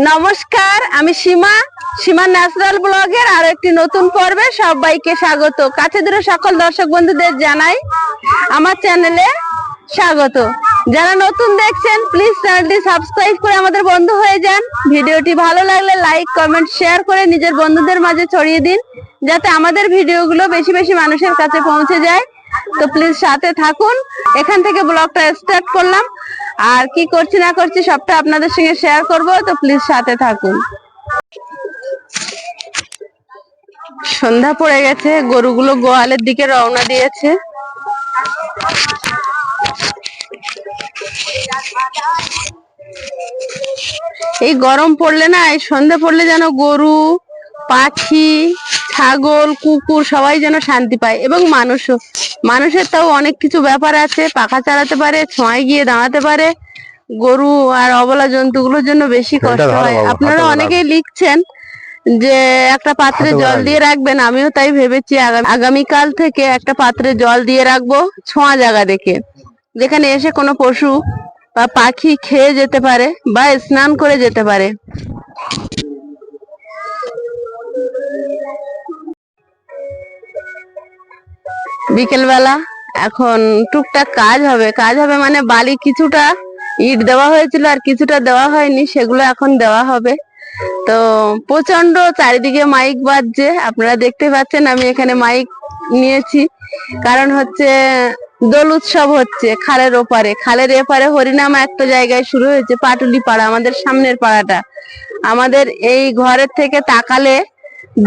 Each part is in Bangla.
নমস্কার, আমি সীমা ন্যাচারাল ব্লগের আর একটি নতুন পর্বে সবাইকে স্বাগত। কাছে দূরে সকল দর্শক বন্ধুদের জানাই আমার চ্যানেলে স্বাগত। যারা নতুন দেখছেন প্লিজ চ্যানেলটি সাবস্ক্রাইব করে আমাদের বন্ধু হয়ে যান। ভিডিওটি ভালো লাগলে লাইক কমেন্ট শেয়ার করে নিজের বন্ধুদের মাঝে ছড়িয়ে দিন, যাতে আমাদের ভিডিওগুলো বেশি বেশি মানুষের কাছে পৌঁছে যায়। তো প্লিজ সাথে থাকুন। এখান থেকে ব্লগটা স্টার্ট করলাম, আর কি করছি না করছি সবটা আপনাদের সঙ্গে শেয়ার করব। তো প্লিজ সাথে থাকুন। সন্ধ্যা পড়ে গেছে, গরুগুলো গোয়ালের দিকে রওনা দিয়েছে। এই গরম পড়লে না, এই সন্ধ্যা পড়লে যেন গরু, পাখি, ছাগল, কুকুর সবাই যেন শান্তি পায়, এবং মানুষের তাও অনেক কিছু ব্যাপার আছে। পাখা চালাতে পারে, ছোঁয়ায় গিয়ে দাঁড়াতে পারে। গরু আর অবলা জন্তুগুলোর জন্য বেশি কষ্ট হয়। আপনারা অনেকেই লিখছেন যে একটা পাত্রে জল দিয়ে রাখবেন, আমিও তাই ভেবেছি। আগামীকাল থেকে একটা পাত্রে জল দিয়ে রাখবো, ছোঁয়া জায়গা দেখে, যেখানে এসে কোনো পশু বা পাখি খেয়ে যেতে পারে বা স্নান করে যেতে পারে। বিকেল বেলা এখন টুকটাক কাজ হবে মানে বালি কিছুটা, ইট দেওয়া হয়েছিল আর কিছুটা দেওয়া হয়নি, সেগুলো এখন দেওয়া হবে। তো প্রচন্ড চারিদিকে মাইক বাজছে, আপনারা দেখতে পাচ্ছেন। আমি এখানে মাইক নিয়েছি কারণ হচ্ছে দোল উৎসব হচ্ছে খালের ওপারে। খালের এপারে হরিনাম একটা জায়গায় শুরু হয়েছে, পাটুলি পাড়া, আমাদের সামনের পাড়াটা। আমাদের এই ঘরের থেকে তাকালে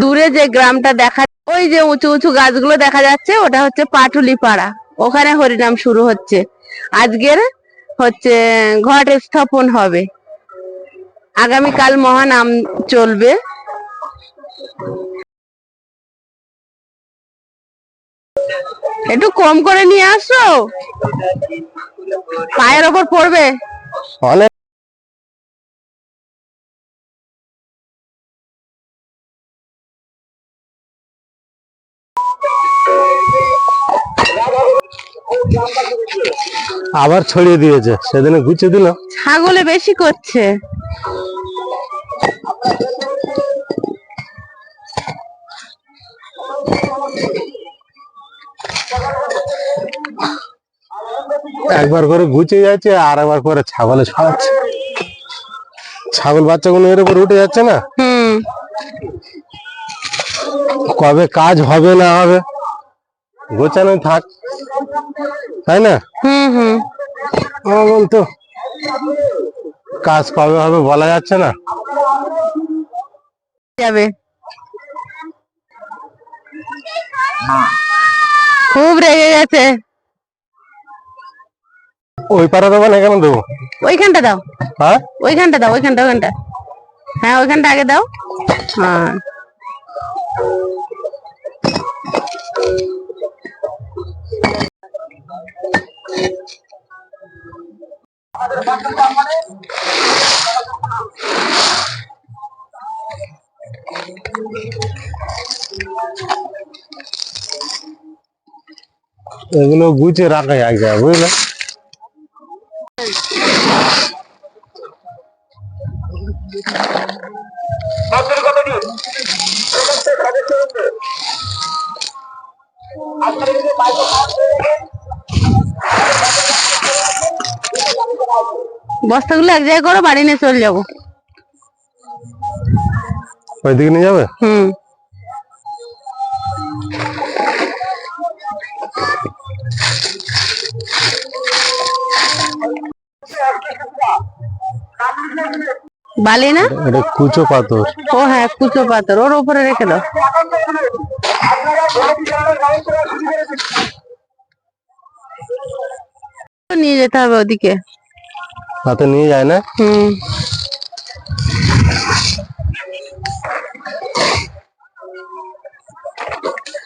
দূরে যে গ্রামটা দেখা, ওই যে উঁচু উঁচু গাছগুলো দেখা যাচ্ছে, ওটা হচ্ছে পাটুলি পাড়া। ওখানে হরিনাম শুরু হচ্ছে। আজকের হচ্ছে ঘট স্থাপন হবে, আগামীকাল মহানাম চলবে। একটু কম করে নিয়ে আসো, পায়ের ওপর পড়বে। আবার ছড়িয়ে দিয়েছে, সেদিনে গুছিয়ে দিল। ছাগলে বেশি করছে। একবার করে গুছিয়ে যাচ্ছে আর একবার করে ছাগলে ছড়াচ্ছে। ছাগল বাচ্চাগুলো এর উপর উঠে যাচ্ছে না। কবে কাজ হবে না হবে, গোছানো থাক, তাই না? তো কাজ কবে হবে বলা যাচ্ছে না। যাবে, খুব রেগে গেছে। ওই পাড়া দেবো না, কেন দেবো? ওইখানটা দাও। হ্যাঁ, ওইখানটা দাও, ওইখানটা। হ্যাঁ, ওইখানটা আগে দাও। হ্যাঁ, এগুলো গুছিয়ে রাখা এক জায়গায়, বুঝলে? বস্তাগুলো এক জায়গায় করো, বাড়ি নিয়ে চলে যাবো। ওইদিকে নিয়ে যাবে? বালি না, এটা কুচো পাথর। ও হ্যাঁ, কুচো পাথর, ওর উপরে রেখে দাও। নিয়ে যেতে হবে ওদিকে, হাতে নিয়ে যায় না।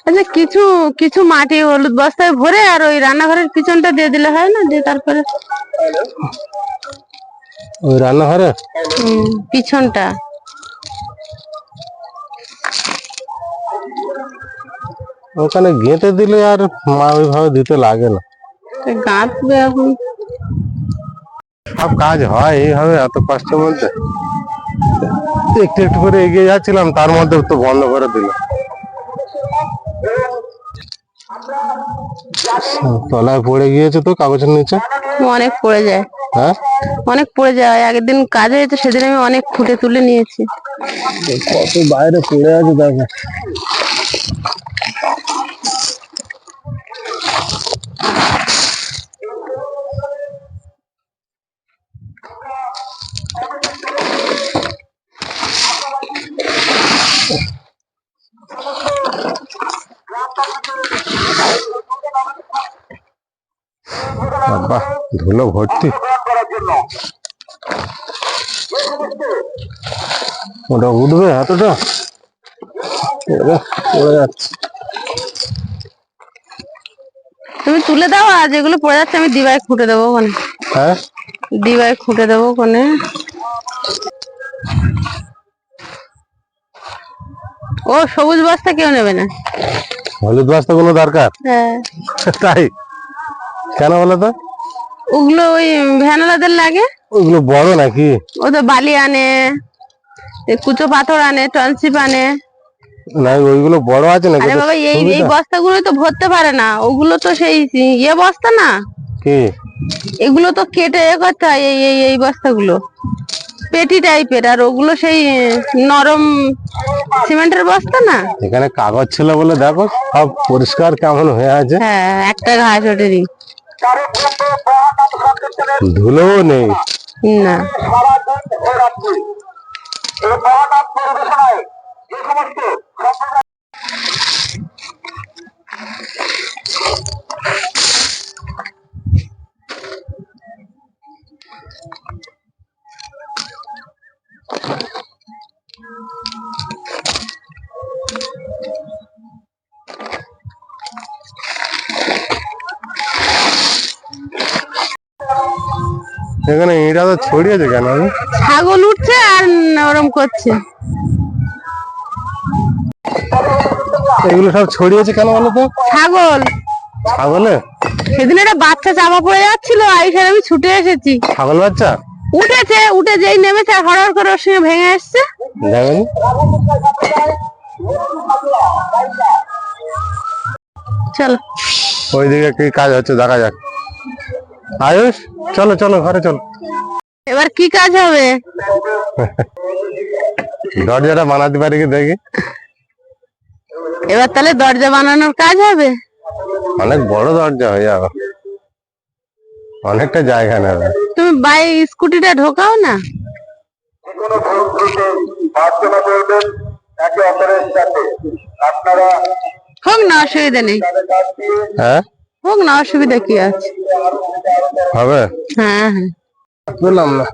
আচ্ছা, কিছু কিছু মাটি হলুদ বস্তায় ভরে আর ওই রান্নাঘরের পিছনটা দিয়ে দিলে হয় না? দিয়ে তারপরে ওই রান্নাঘরে পিছনটা ওখানে গেঁথে দিলে আর মা ওইভাবে দিতে লাগে না। গাঁথবে এখন। সব কাজ হয় এইভাবে, এত কষ্টের মধ্যে। একটু একটু করে এগিয়ে যাচ্ছিলাম, তার মধ্যে তো বন্ধ করে দিল। তলায় পড়ে গিয়েছে তো কাগজের নিচে। অনেক পড়ে যায়, হ্যাঁ, অনেক পড়ে যায়। আগের দিন কাজ হয়েছে, সেদিন আমি অনেক খুঁটে তুলে নিয়েছি। কত বাইরে পড়ে আছে দেখো। বাবা, ধুলো ভর্তি। ওটা উঠবে এতটা, পড়ে যাচ্ছে। তুমি তুলে দাও, আর যেগুলো পড়ে যাচ্ছে আমি দিবাই খুঁটে দেবো ওখানে। হ্যাঁ, দিবাই খুঁটে দেবো ওখানে। ও সবুজ বস্তা কেউ নেবে না। হলুদ বস্তা কোনো দরকার? হ্যাঁ, তাই কেন বলো তো? ওগুলো ওই ভ্যানওয়ালাদের লাগে। ওগুলো বড় নাকি? ও তো বালি আনে, কুচো পাথর আনে, টনসিপ আনে। না, ওইগুলো বড় আছে নাকি? আরে বাবা, এই বস্তাগুলো তো ভরতে পারে না, ওগুলো তো সেই বস্তা না। কি এগুলো তো কেটে করতে হয়, এই বস্তাগুলো পেটি টাইপের, আর ওগুলো সেই নরম সিমেন্টের বস্তা না। এখানে কাগজ ছিল বলে দেখো সব পরিষ্কার কেমন হয়ে আছে। হ্যাঁ, একটা ঘাস ওঠেনি, ধুলোও নেই। না। এখানে ইঁটা তো ছড়িয়েছে কেন? ছাগল উঠছে আর ওরম করছে। এগুলো সব ছড়িয়েছে কেন বলো তো? ছাগল, ছাগলে? সেদিন একটা বাচ্চা চাপা পড়ে যাচ্ছিল, আইসার আমি ছুটে এসেছি। ছাগল বাচ্চা উঠেছে, উঠে যেই নেমেছে আর হড়হড় করে ওর সঙ্গে ভেঙে এসছে। দেখেন, চলো, ওইদিকে কি কাজ হচ্ছে দেখা যাক। আয়ুষ, চলো চলো ঘরে চলো। এবার কি কাজ হবে? দরজাটা বানাতে পারি কি দেখি। এবার তাহলে দরজা বানানোর কাজ হবে। অনেক বড় দরজা হয়ে যাবে, অনেকটা জায়গা নেবে। তুমি স্কুটিটা ঢোকাও না। হোক না, অসুবিধা নেই। হ্যাঁ, হোক না, অসুবিধা কি আছে। হবে। হ্যাঁ হ্যাঁ, বললাম না।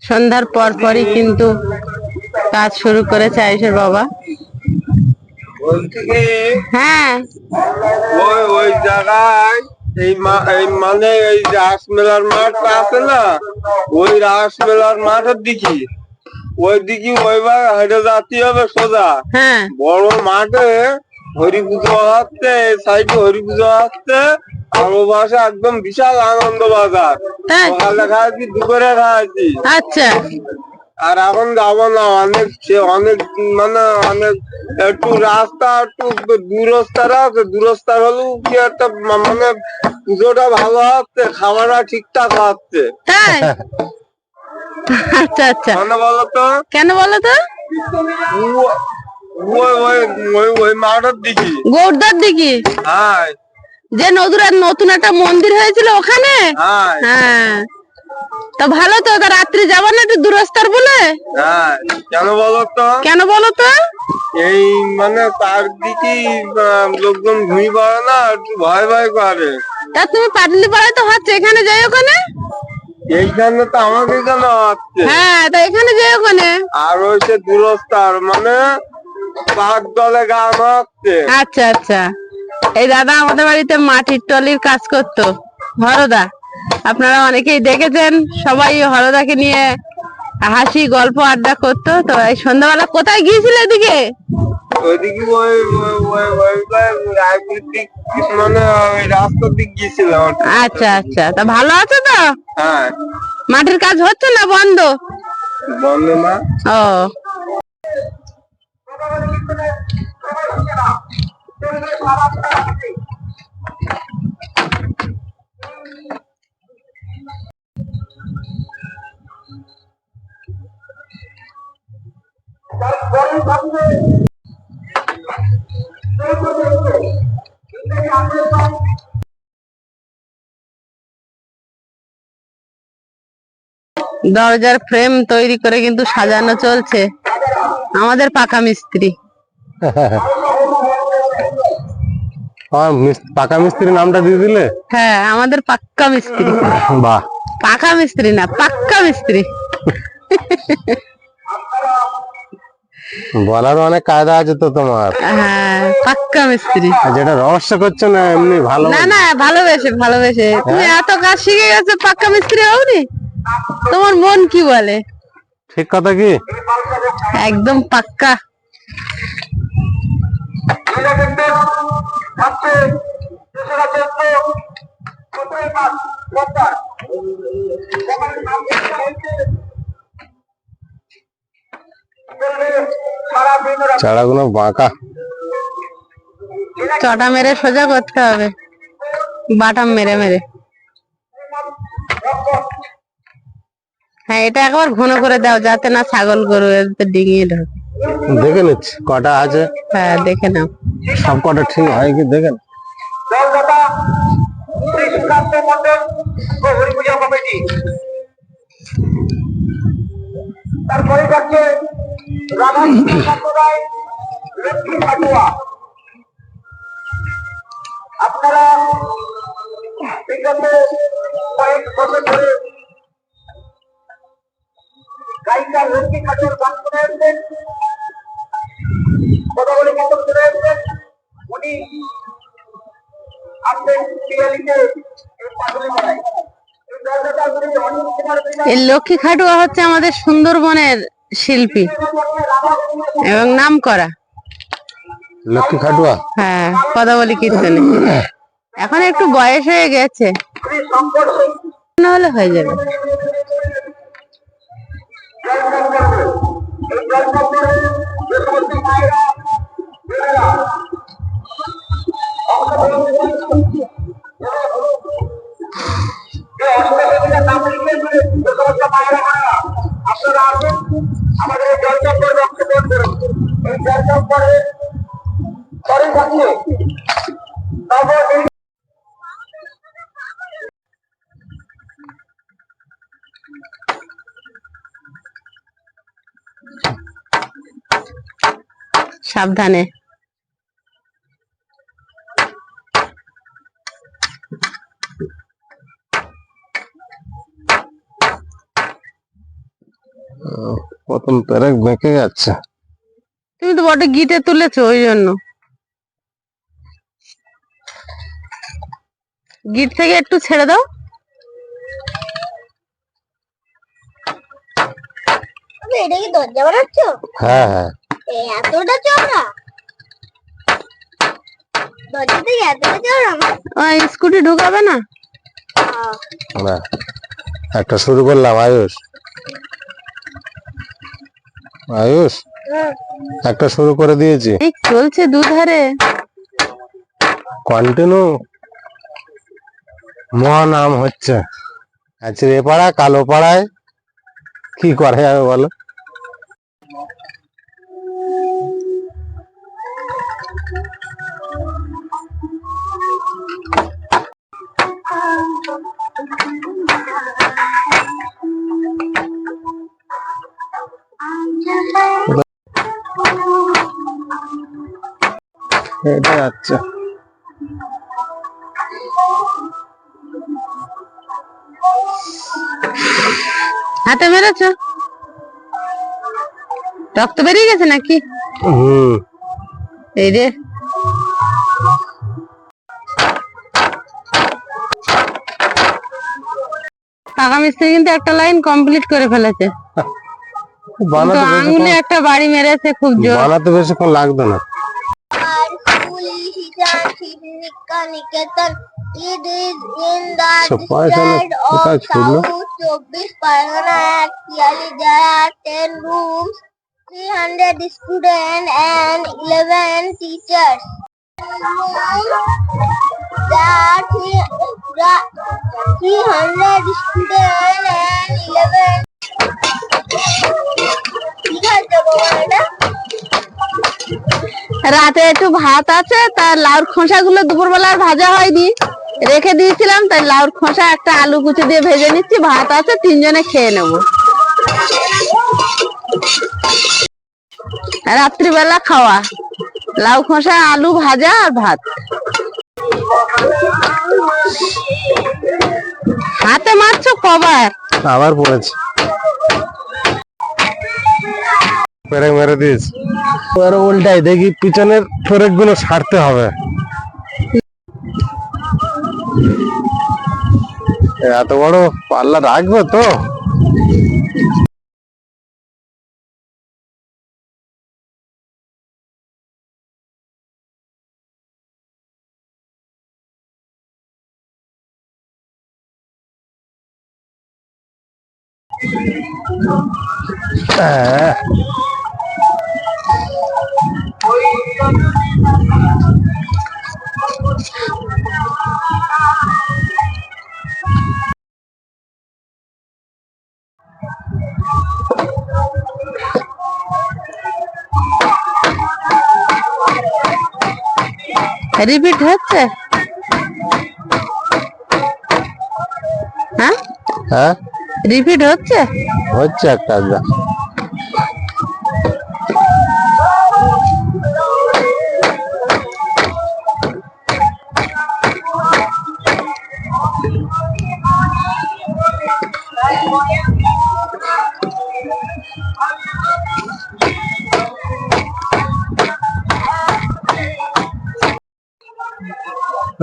সন্ধ্যার পর পরই কিন্তু কাজ শুরু করেছে আয়ুষের বাবা। হ্যাঁ, ওই জায়গায় এই মানে এই রাস মেলার মাঠ আছে না, ওই রাস মেলার মাঠের দিকে ওই দিকে ওইবার হেঁটে যাচ্ছি হবে সোজা। হ্যাঁ, বড় মাঠে হরি পুজো হচ্ছে, সাইডে হরি পুজো হচ্ছে, আর ও পাশে একদম বিশাল আনন্দ বাজার। তাই? সকালে খাইছি, দুপুরে খাইছি, আচ্ছা। আর এখন যাবো না। অনেক মানে অনেক একটু রাস্তা একটু দূরস্থার আছে, দূরস্থার হলেও কি একটা মানে পুজোটা ভালো হচ্ছে, খাবারটা ঠিকঠাক হচ্ছে। তাই? আচ্ছা আচ্ছা, মানে বলতো কেন বলো তো? ওই মাঠের দিকে। গৌরদার দিকে? হ্যাঁ যে নতুন একটা মন্দির হয়েছিল ওখানে? হ্যাঁ হ্যাঁ, তা ভালো তো। তা রাত্রি যাবো না একটু দূরস্থার বলে? হ্যাঁ, কেন বলতো? কেন বলো তো? এই মানে তার দিকে লোকজন ঘুমিয়ে পড়ে না, একটু ভয় ভয় করে। তা তুমি পাটলি পাড়ায় তো হচ্ছে, এখানে যাই ওখানে। এইখানে তো আমাকে কেন হচ্ছে? হ্যাঁ, তা এখানে যাই ওখানে। আর হচ্ছে দূরস্থার মানে পাক দলে গান হচ্ছে। আচ্ছা আচ্ছা, এই দাদা আমাদের বাড়িতে মাটির টলির কাজ করতো, হরদা। আপনারা অনেকেই দেখেছেন, সবাই হরদাকে নিয়ে হাসি গল্প আড্ডা করতো। তো এই সন্ধ্যাবেলা কোথায় গিয়েছিল এদিকে? ওইদিকে ওই রায়পুরিক মানে ওই রাস্তার দিক গিয়েছিলাম। আচ্ছা আচ্ছা, তা ভালো আছে তো? হ্যাঁ। মাটির কাজ হচ্ছে না বন্ধ? বন্ধ না। ও, দরজার ফ্রেম তৈরি করে কিন্তু সাজানো চলছে আমাদের পাকা মিস্ত্রি। পাকা মিস্ত্রি নামটা দিয়ে দিলে। হ্যাঁ, আমাদের পাক্কা মিস্ত্রি। বাহ, পাকা মিস্ত্রি না, পাক্কা মিস্ত্রি। বলার অনেক কায়দা আছে তো তোমার। হ্যাঁ, পাক্কা মিস্ত্রি। যেটা রহস্য করছো না, এমনি ভালো। না না, ভালোবেসে ভালোবেসে তুমি এত কাজ শিখে গেছো, পাক্কা মিস্ত্রি হওনি? তোমার মন কি বলে? ঠিক কথা কি? একদম পাক্কা। চারাগুলো বাঁকা। চটা মেরে সোজা করতে হবে, বাটাম মেরে মেরে। হ্যাঁ, এটা একবার ঘন করে দাও, যাতে না ছাগল গরু এতে ডিঙিয়ে ঢোকে। দেখে নিচ্ছি কটা আছে। হ্যাঁ, দেখে নাও। সব কটা ঠিক হয় কি দেখেন। তারপরে যাচ্ছে রাধাকৃষ্ণ সম্প্রদায় লক্ষ্মী খাটুয়া। আপনারা বিগত কয়েক বছর ধরে গায়িকা লক্ষ্মী খাটুয়ার গান শুনে আসছেন, কথা বলে কীর্তন শুনে আসছেন। উনি আসছেন পিয়ালিতে এই পাগলি করায়। এই লক্ষ্মী খাটুয়া হচ্ছে আমাদের সুন্দরবনের শিল্পী এবং নাম করা। লক্ষ্মী খাটুয়া। হ্যাঁ, কথা বলি কীর্তনে। এখন একটু বয়স হয়ে গেছে, না হলে হয়ে যাবে। আপনারা আসুন, আমাদের এই জলচক্কর রক্তদান করুন। এই জলচক্করে করে যাচ্ছে সাবধানে। প্রথম পেরেক বেঁকে যাচ্ছে। তুমি তো বটে গিটে তুলেছো, ওই জন্য। গিট থেকে একটু ছেড়ে দাও। এটা কি দরজা বানাচ্ছো? হ্যাঁ হ্যাঁ, এতটা চওড়া দরজা থেকে, এতটা চওড়া? ওই স্কুটি ঢুকাবে না? না, একটা শুরু করলাম। আয়ুষ, আয়ুষ, একটা শুরু করে দিয়েছি। এই চলছে দুধারে কন্টিনিউ মহানাম হচ্ছে। আচ্ছা, এ পাড়া কালো পাড়ায় কি করা যাবে বলো? এটা আচ্ছা, হাতে মেরেছ? রক্ত বেরিয়ে গেছে নাকি? এই রে, কাকা মিস্ত্রি কিন্তু একটা লাইন কমপ্লিট করে ফেলেছে, কিন্তু বানাতে আঙুলে একটা বাড়ি মেরেছে খুব জোর। বানাতে বেশিক্ষণ লাগতো না। Our school is Shiksha Niketan. It is in the So, পয়সা নেই, district of কোথায় ছুটলো? South Chobbish Pargana. Actually, there are 10 rooms, 300 students and 11 teachers. The 300 students and 11 রাতে একটু ভাত আছে, তার লাউর খোসা গুলো দুপুরবেলা আর ভাজা হয়নি, রেখে দিয়েছিলাম, তাই লাউর খোসা একটা আলু কুচি দিয়ে ভেজে নিচ্ছি, ভাত আছে, তিনজনে খেয়ে নেব। রাত্রিবেলা খাওয়া লাউ খোসা, আলু ভাজা আর ভাত। হাতে মারছো কবার? আবার পড়েছে, পেরেক মেরে দিস। এবার উল্টাই দেখি, পিছনের পেরেক গুলো সারতে হবে। এত বড় পাল্লা রাখবে তো? হ্যাঁ, রিপিট হচ্ছে? হ্যাঁ, হ্যাঁ রিপিট হচ্ছে। হচ্ছে একটা আধটা।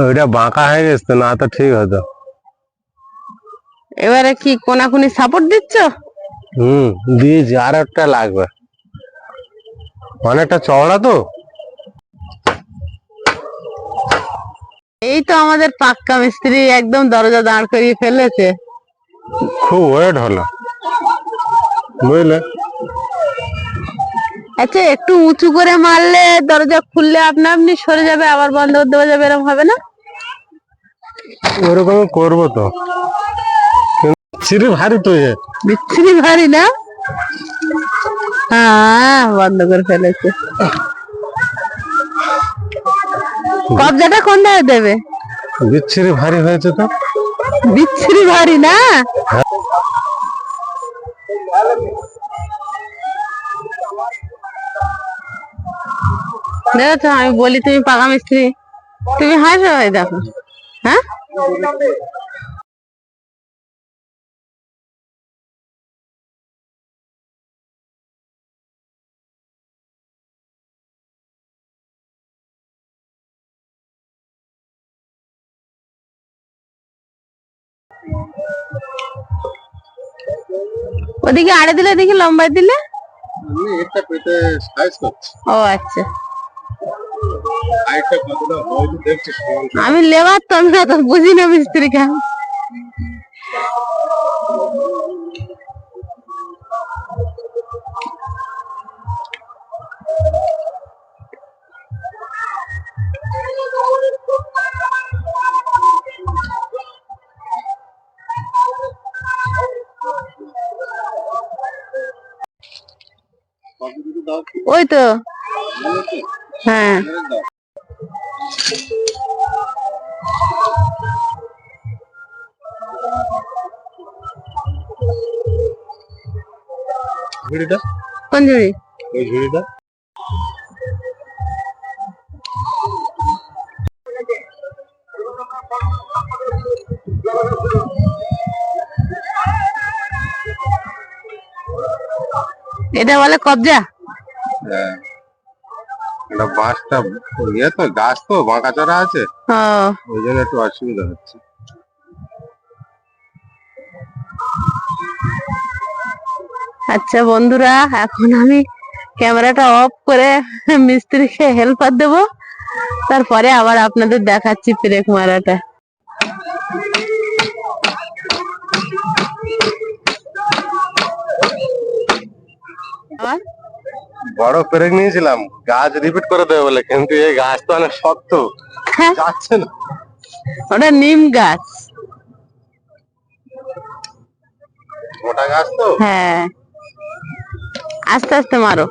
ওইটা বাঁকা হয়ে গেছে, না তো ঠিক হতো। এবারে কি কোনাকুনি সাপোর্ট দিচ্ছ? দিয়েছি, আর একটা লাগবে, অনেকটা চওড়া তো। এই তো আমাদের পাক্কা মিস্ত্রি একদম দরজা দাঁড় করিয়ে ফেলেছে। খুব ওয়েট হলো, বুঝলে? আচ্ছা, একটু উঁচু করে মারলে দরজা খুললে আপনা আপনি সরে যাবে, আবার বন্ধ করে দেওয়া যাবে, এরকম হবে না? ওরকম করবো তো, সিঁড়ি ভারী তো। বিচ্ছিরি ভারী না? হ্যাঁ, বন্ধ করে ফেলেছে। কবজাটা কোন ধারে দেবে? বিচ্ছিরি ভারী হয়েছে তো। বিচ্ছিরি ভারী না? দেখো, আমি বলি তুমি পাকা মিস্ত্রি, তুমি হাসো। এই দেখো, হ্যাঁ, ওদিকে আড়ে দিলে, দেখি লম্বায় দিলে। এটা পেতে সাইজ করছে। ও আচ্ছা, আমি লেবার তো, আমি তো বুঝি না মিস্ত্রি কাজ। ওই তো, হ্যাঁ, ঝুড়িটা, কোন ঝুড়ি? ওই ঝুড়িটা। এটা বলে কবজা। হ্যাঁ, এটা বাঁশটা ইয়ে তো, গাছ তো বাঁকা চড়া আছে, ও, ওই জন্য একটু অসুবিধা হচ্ছে। আচ্ছা বন্ধুরা, এখন আমি ক্যামেরাটা অফ করে মিস্ত্রিকে হেল্পার দেব, তারপরে আবার আপনাদের দেখাচ্ছি ব্রেক মারাটা। আবার বড় পেরেক নিয়েছিলাম গাছ রিপিট করে দেবে বলে, কিন্তু এই গাছ তো অনেক শক্ত, হ্যাঁ, যাচ্ছে না। ওটা নিম গাছ। মোটা গাছ তো। হ্যাঁ, আস্তে আস্তে মারো।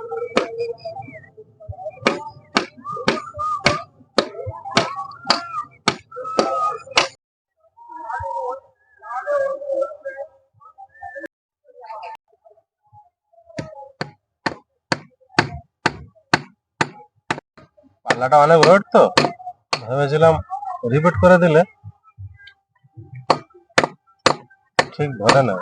পাল্লাটা অনেক রোড তো, ভেবেছিলাম রিপিট করে দিলে ঠিক ধরে না।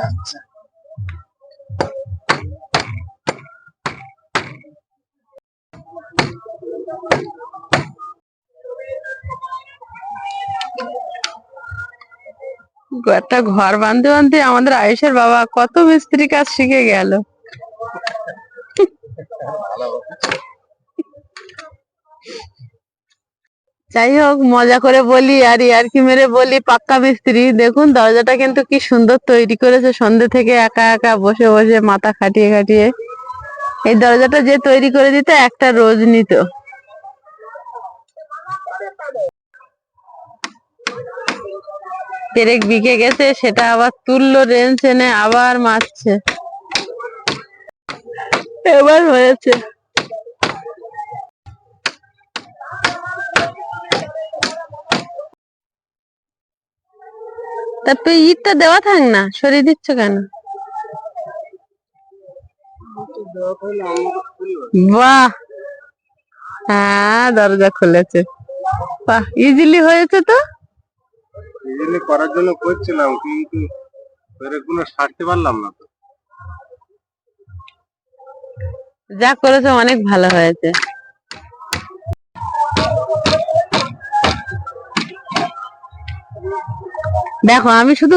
আচ্ছা, একটা ঘর বাঁধতে বাঁধতে আমাদের আয়েশের বাবা কত মিস্ত্রি কাজ শিখে গেল। যাই হোক, মজা করে বলি আর ইয়ার্কি মেরে বলি, পাক্কা মিস্ত্রি। দেখুন দরজাটা কিন্তু কি সুন্দর তৈরি করেছে, সন্ধ্যে থেকে একা একা বসে বসে মাথা খাটিয়ে খাটিয়ে। এই দরজাটা যে তৈরি করে দিত একটা রোজ নিত। পেরেক বিকে গেছে, সেটা আবার তুললো রেঞ্চ এনে আবার মারছে। এবার হয়েছে। তারপরে ইটটা দেওয়া থাক না, সরিয়ে দিচ্ছ কেন? বাহ, হ্যাঁ দরজা খুলেছে। বাহ, ইজিলি হয়েছে তো। ইজিলি করার জন্য করছিলাম, কিন্তু পেরেকগুলো সারতে পারলাম না তো। যা করেছে অনেক ভালো হয়েছে। দেখো, আমি শুধু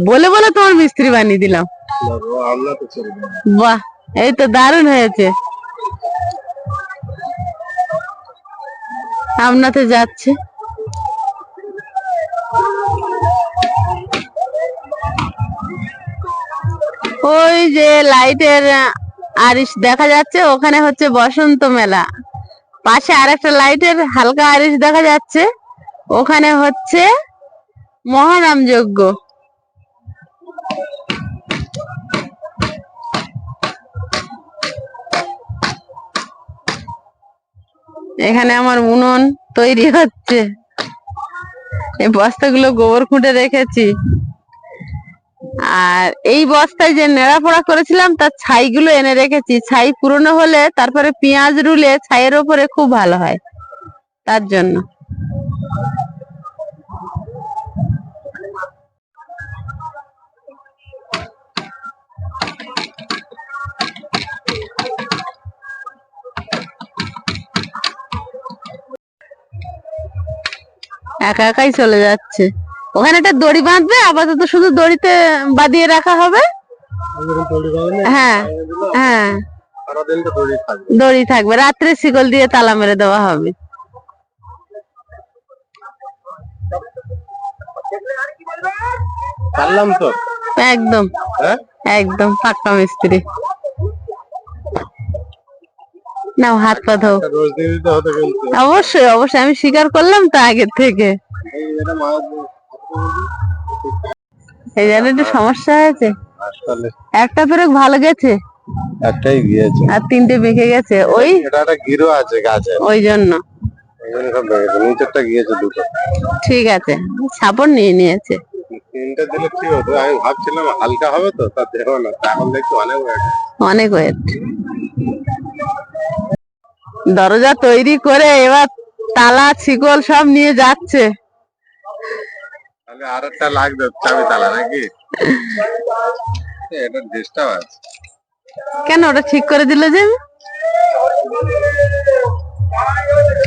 বলে বলে তোমার মিস্ত্রি বানিয়ে দিলাম। বাহ, এই তো দারুণ হয়েছে। আপনাতে যাচ্ছে। ওই যে লাইটের আরিশ দেখা যাচ্ছে, ওখানে হচ্ছে বসন্ত মেলা। পাশে আরেকটা লাইটের হালকা আরিশ দেখা যাচ্ছে, ওখানে হচ্ছে মহানাম যজ্ঞ। এখানে আমার উনুন তৈরি হচ্ছে। এই বস্তাগুলো গোবর খুঁটে রেখেছি, আর এই বস্তায় যে নেড়াপড়া করেছিলাম তার ছাইগুলো এনে রেখেছি। ছাই পুরনো হলে তারপরে পেঁয়াজ রুলে ছাইয়ের ওপরে খুব ভালো হয়, তার জন্য। একা একাই চলে যাচ্ছে। ওখানে একটা দড়ি বাঁধবে, আপাতত শুধু দড়িতে বাঁধিয়ে রাখা হবে। হ্যাঁ হ্যাঁ, দড়ি থাকবে, রাত্রে শিকল দিয়ে তালা মেরে দেওয়া হবে। পারলাম তো একদম, হ্যাঁ একদম পাক্কা মিস্ত্রি। নাও হাত পা ধো। রোজ দিয়ে দিতে হতো, কিন্তু অবশ্যই অবশ্যই, আমি স্বীকার করলাম তো আগের থেকে। এই জন্য একটু সমস্যা হয়েছে। আসলে একটা পেরেক ভালো গেছে, একটাই গিয়েছে, আর তিনটে বেঁকে গেছে। ওই এটা একটা গিরো আছে গাছে, ওই জন্য সব ভেঙেছে। নিচেরটা গিয়েছে দুটো। ঠিক আছে, সাপোর্ট নিয়ে নিয়েছে। তিনটে দিলে ঠিক হতো, আমি ভাবছিলাম হালকা হবে তো, তা দেখো না, এখন দেখছি অনেক ওয়েট। অনেক ওয়েট। দরজা তৈরি করে এবার তালা শিকল সব নিয়ে যাচ্ছে। তাহলে আর একটা লাগবে চাবি তালা নাকি? এটা ডিস্টার্ব আছে। কেন, ওটা ঠিক করে দিল যে?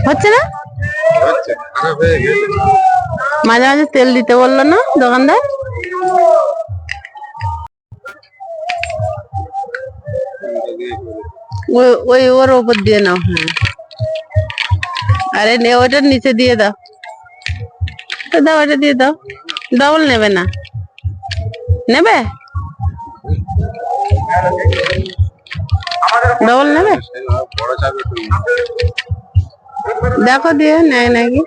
হচ্ছে না? হচ্ছে, খারাপ হয়ে গেছে। মাঝে মাঝে তেল দিতে বললো না দোকানদার? ওই ওর উপর দিয়ে নাও। হ্যাঁ, আরে নে, ওইটার নিচে দিয়ে দাও। দাও, ওইটা দিয়ে দাও। ডবল নেবে না? নেবে? ডবল নেবে? বড় চাপে দেখো দিয়ে নেয় নাকি।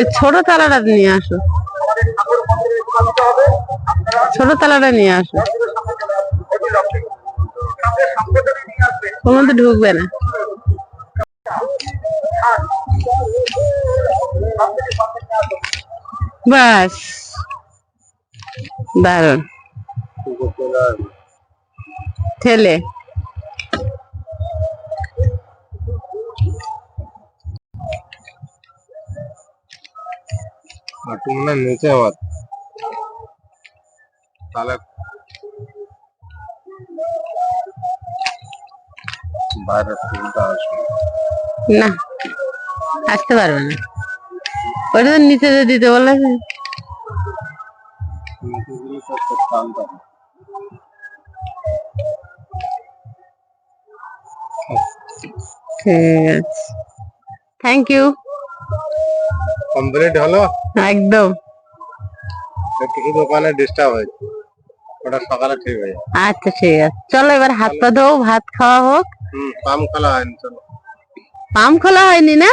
এই ছোট তালাটা নিয়ে আসো, ছোট তালাটা নিয়ে আসো, ওর মধ্যে ঢুকবে না। বাস, দারুন। ঠেলে তুমি না নিচে আমার তাহলে বাইরে তুলতে আসবে না, আসতে পারবে না। ওটা তো নিচে যে দিতে বলেছে। ঠিক আছে, থ্যাংক ইউ। কমপ্লিট হলো একদম। একটু দোকানে ডিস্টার্ব হয়েছে, ওটা সকালে ঠিক হয়ে যাবে। আচ্ছা ঠিক আছে, চলো এবার হাত পা ধোও, ভাত খাওয়া হোক। পাম খোলা হয়নি, চলো। পাম্প খোলা হয়নি না?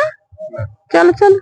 চলো চলো।